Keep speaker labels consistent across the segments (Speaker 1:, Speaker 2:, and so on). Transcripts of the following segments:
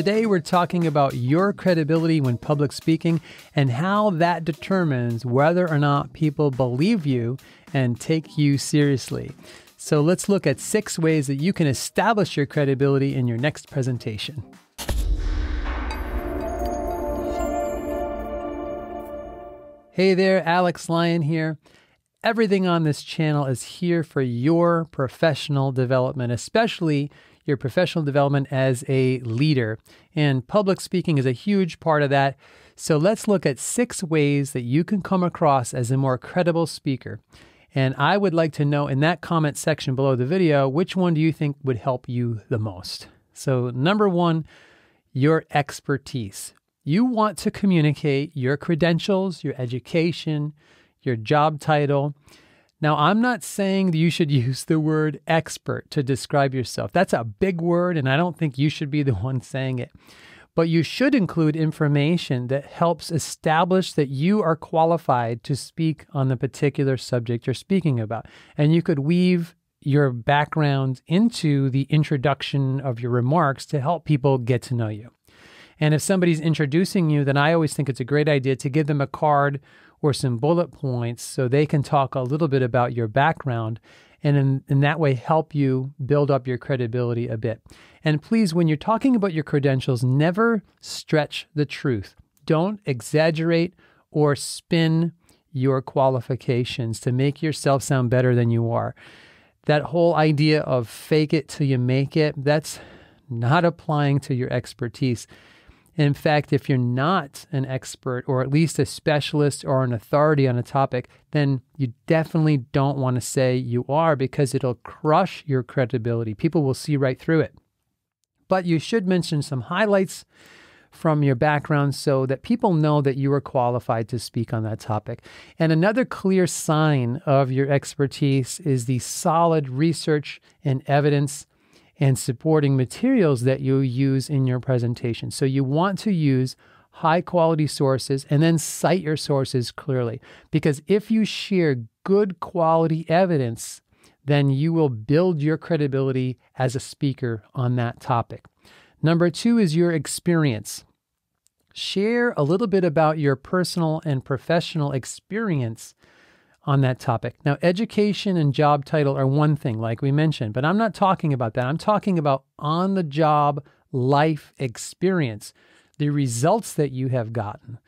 Speaker 1: Today we're talking about your credibility when public speaking and how that determines whether or not people believe you and take you seriously. So let's look at 6 ways that you can establish your credibility in your next presentation. Hey there, Alex Lyon here. Everything on this channel is here for your professional development, especially your professional development as a leader. And public speaking is a huge part of that. So let's look at 6 ways that you can come across as a more credible speaker. And I would like to know in that comment section below the video, which one do you think would help you the most? So number 1, your expertise. You want to communicate your credentials, your education, your job title. Now, I'm not saying that you should use the word expert to describe yourself. That's a big word, and I don't think you should be the one saying it. But you should include information that helps establish that you are qualified to speak on the particular subject you're speaking about. And you could weave your background into the introduction of your remarks to help people get to know you. And if somebody's introducing you, then I always think it's a great idea to give them a card or some bullet points so they can talk a little bit about your background and in that way help you build up your credibility a bit. And please, when you're talking about your credentials, never stretch the truth. Don't exaggerate or spin your qualifications to make yourself sound better than you are. That whole idea of fake it till you make it, that's not applying to your expertise. In fact, if you're not an expert or at least a specialist or an authority on a topic, then you definitely don't want to say you are because it'll crush your credibility. People will see right through it. But you should mention some highlights from your background so that people know that you are qualified to speak on that topic. And another clear sign of your expertise is the solid research and evidence and supporting materials that you use in your presentation. So you want to use high quality sources and then cite your sources clearly. Because if you share good quality evidence, then you will build your credibility as a speaker on that topic. Number 2 is your experience. Share a little bit about your personal and professional experience on that topic. Now, education and job title are one thing, like we mentioned, but I'm not talking about that. I'm talking about on-the-job life experience, the results that you have gotten.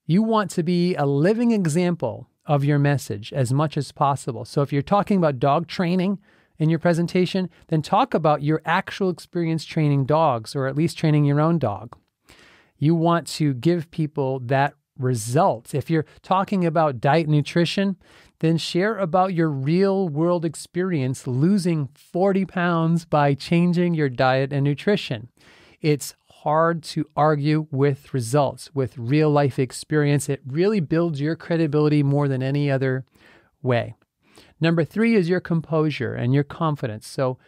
Speaker 1: You want to be a living example of your message as much as possible. So if you're talking about dog training in your presentation, then talk about your actual experience training dogs, or at least training your own dog. You want to give people that results. If you're talking about diet and nutrition, then share about your real world experience losing 40 pounds by changing your diet and nutrition. It's hard to argue with results, with real life experience. It really builds your credibility more than any other way. Number 3 is your composure and your confidence. So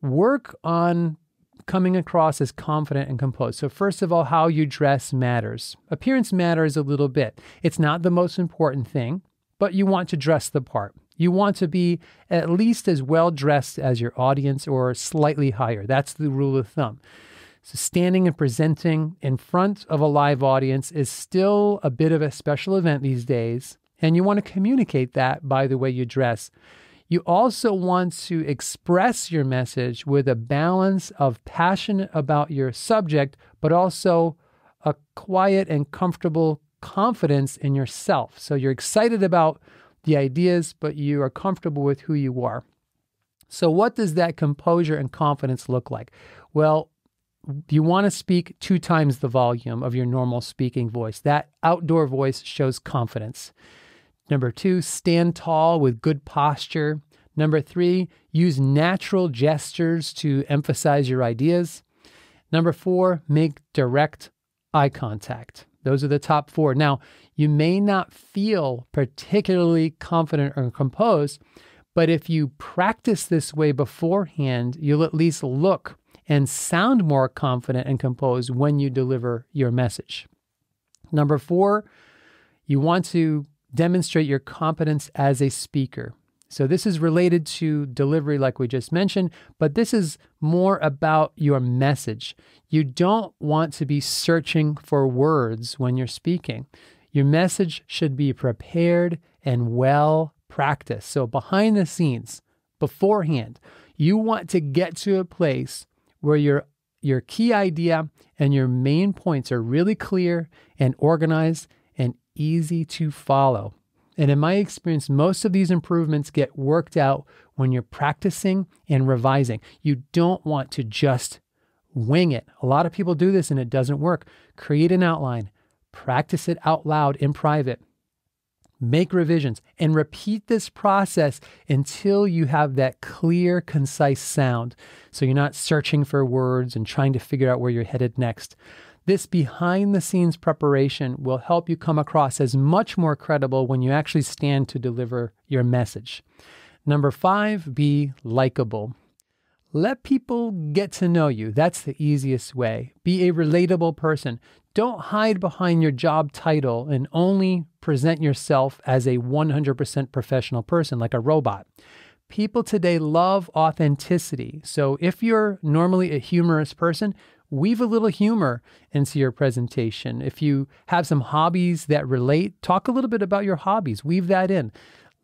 Speaker 1: work on coming across as confident and composed. So first of all, how you dress matters. Appearance matters a little bit. It's not the most important thing, but you want to dress the part. You want to be at least as well dressed as your audience or slightly higher. That's the rule of thumb. So standing and presenting in front of a live audience is still a bit of a special event these days, and you want to communicate that by the way you dress. You also want to express your message with a balance of passion about your subject, but also a quiet and comfortable confidence in yourself. So you're excited about the ideas, but you are comfortable with who you are. So what does that composure and confidence look like? Well, you want to speak 2 times the volume of your normal speaking voice. That outdoor voice shows confidence. Number 2, stand tall with good posture. Number 3, use natural gestures to emphasize your ideas. Number 4, make direct eye contact. Those are the top 4. Now, you may not feel particularly confident or composed, but if you practice this way beforehand, you'll at least look and sound more confident and composed when you deliver your message. Number 4, you want to demonstrate your competence as a speaker. So this is related to delivery like we just mentioned, but this is more about your message. You don't want to be searching for words when you're speaking. Your message should be prepared and well practiced. So behind the scenes, beforehand, you want to get to a place where your key idea and your main points are really clear and organized and easy to follow. And in my experience, most of these improvements get worked out when you're practicing and revising. You don't want to just wing it. A lot of people do this and it doesn't work. Create an outline, practice it out loud in private, make revisions, and repeat this process until you have that clear, concise sound. So you're not searching for words and trying to figure out where you're headed next. This behind-the-scenes preparation will help you come across as much more credible when you actually stand to deliver your message. Number 5, be likable. Let people get to know you. That's the easiest way. Be a relatable person. Don't hide behind your job title and only present yourself as a 100% professional person like a robot. People today love authenticity. So if you're normally a humorous person, weave a little humor into your presentation. If you have some hobbies that relate, talk a little bit about your hobbies. Weave that in.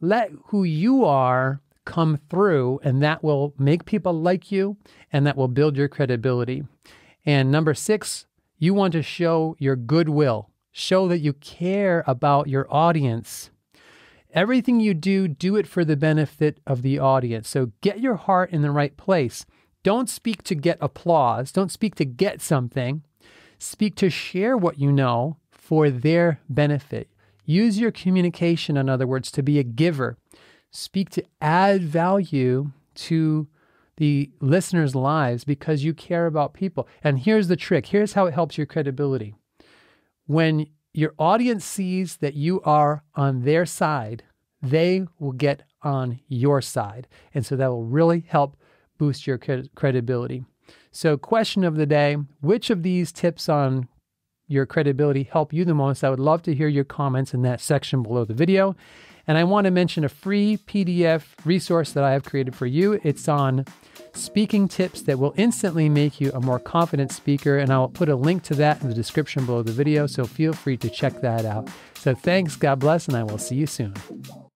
Speaker 1: Let who you are come through, and that will make people like you, and that will build your credibility. And number 6, you want to show your goodwill. Show that you care about your audience. Everything you do, do it for the benefit of the audience. So get your heart in the right place. Don't speak to get applause. Don't speak to get something. Speak to share what you know for their benefit. Use your communication, in other words, to be a giver. Speak to add value to the listeners' lives because you care about people. And here's the trick. Here's how it helps your credibility. When your audience sees that you are on their side, they will get on your side. And so that will really help boost your credibility. So question of the day, which of these tips on your credibility help you the most? I would love to hear your comments in that section below the video. And I want to mention a free PDF resource that I have created for you. It's on speaking tips that will instantly make you a more confident speaker. And I'll put a link to that in the description below the video. So feel free to check that out. So thanks, God bless, and I will see you soon.